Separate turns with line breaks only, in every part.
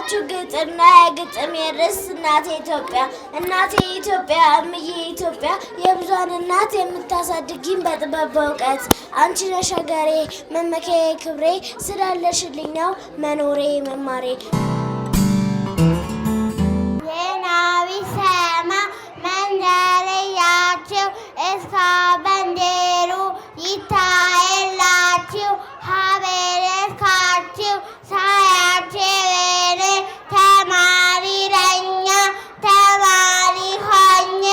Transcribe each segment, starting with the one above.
ቀርብላችሁ ግጥምና የግጥም የርዕስ እናቴ ኢትዮጵያ እናቴ ኢትዮጵያ እምዬ ኢትዮጵያ የብዙሃን እናት የምታሳድጊኝ በጥበብ በእውቀት አንቺ ነሽ ሀገሬ መመኪያዬ ክብሬ ስላለሽልኝ ነው መኖሬ መማሬ
የናዊ ሰማ መንደርያችሁ እስከ በንዴሩ ይታየላችሁ ሀበረስካችሁ ሳያችንን ተማሪ ለኛ ተማሪ ሆኜ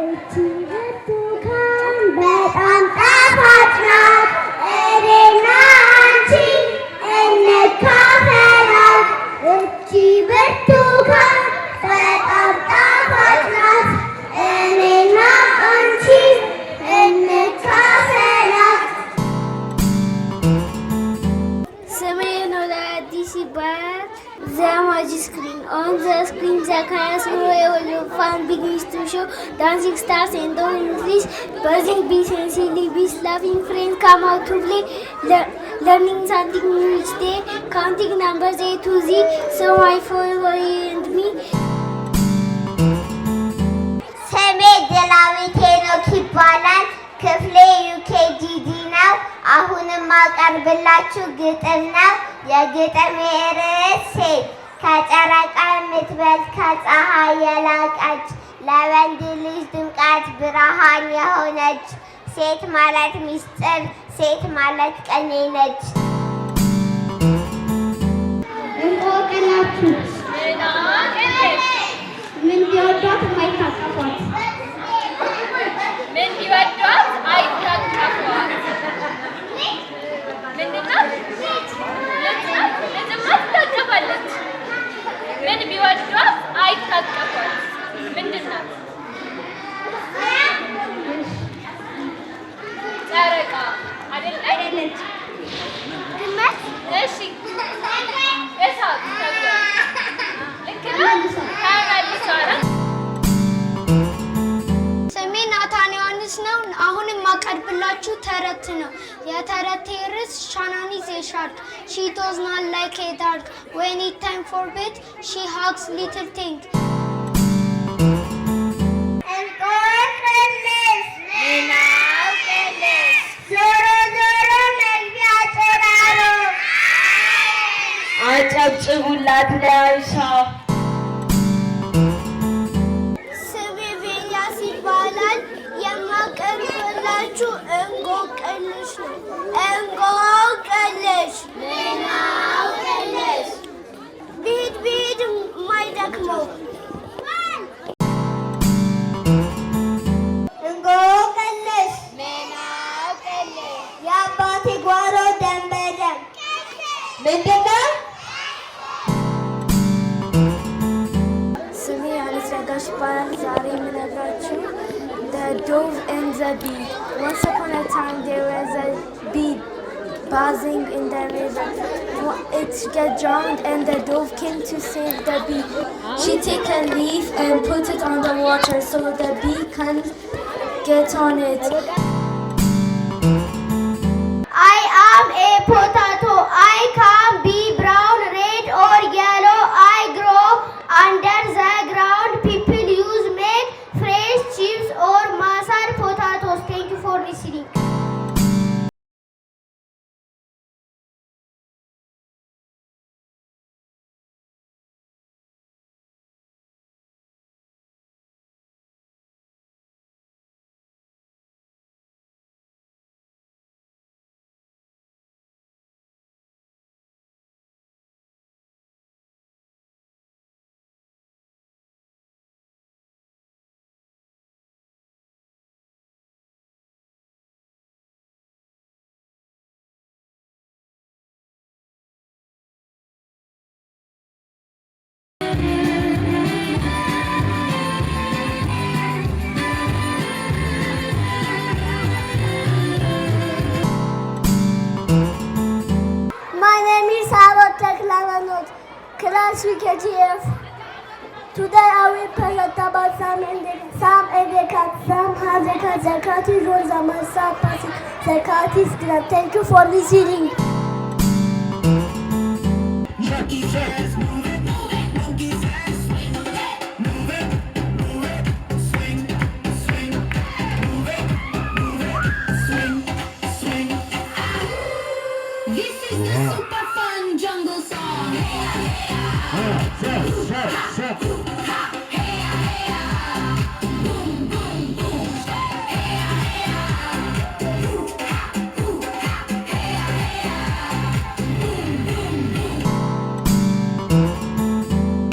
እቺ ብርቱካን በጣም ጣፋጭ ናት እኔና አንቺ እንካፈላት እቺ ብርቱካን በጣም ጣፋጭ ናት እኔና አንቺ እንካፈላት
ስሜ ኖላ አዲስ ይባላል The magic screen. On the screen, Zacharias will find begins to show dancing stars and all English, buzzing bees and silly bees, laughing friends come out to play, learning something new each day, counting numbers A to Z, so my follower and me.
ስሜ ደላዊት ሄኖክ ይባላል። ክፍሌ ዩኬጂዲ ነው። አሁንም ማቀርብላችሁ ግጥም ነው። የግጥም ርዕስ ሴት ከጨረቃ የምትበልጥ ከፀሐይ የላቀች ለወንድ ልጅ ድምቀት ብርሃን የሆነች ሴት ማለት ሚስጥር ሴት ማለት ቀኔ ነች። እንቆቅላችሁ ምን ቢወዷት የማይታቀፏት
ምን ቢወዷት አይታቀፏት ምንድን ናት? ልጅማ ትታቀፋለች። ምን ቢወዷት አይታቀፏት ምንድን ናት? ጨረቃ አይደለች?
ድመት?
እሺ እሳት ተብሏል። ልክ ነው። ተመልሷል።
ስሜ ናታን ዮሐንስ ነው። አሁንም ማቀርብላችሁ ተረት ነው። የተረቴ ርዕስ ሻናን is a shark. She does not like a dark. When it's time for bed, she hugs little things.
አጨብጭቡላት ለአይሻ።
ስሜ ቬያስ ይባላል። የማቀርብላችሁ እንቆቅልሽ ነው። እንቆቅልሽ ብሄድ ብሄድ የማይደክመው እንቆቅልሽ የአባቴ ጓሮ ደም በደም
ምንድን ነው?
ስሜ አለስረጋሽ ይባላል። ዛሬ የምነግራችሁ The Dove and the Bee. Once upon a time there was a bee bathing in the river. It got drowned and the dove came to save the bee. She took a leaf and put it on the water so the bee can't get on it.
I am a potato. I can be brown, red or yellow. I grow under the ground. People use make fresh chips or mashed potatoes. Thank you for listening.
My name is Harald Teklavanot, class UKGF. Today I will present about Sam and the cat. Sam has a cat. The cat is Rosa. My son, the cat is glad. Thank you for listening.
This is the super fun jungle song.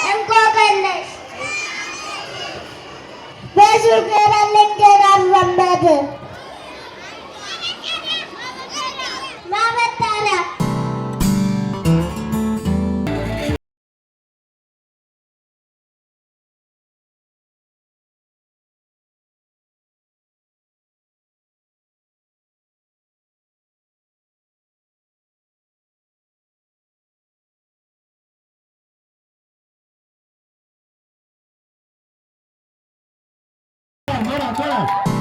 እንቆቅልሽ በሱገራ ልንገራ ዘመድ ማበጠሪያ
Hold on.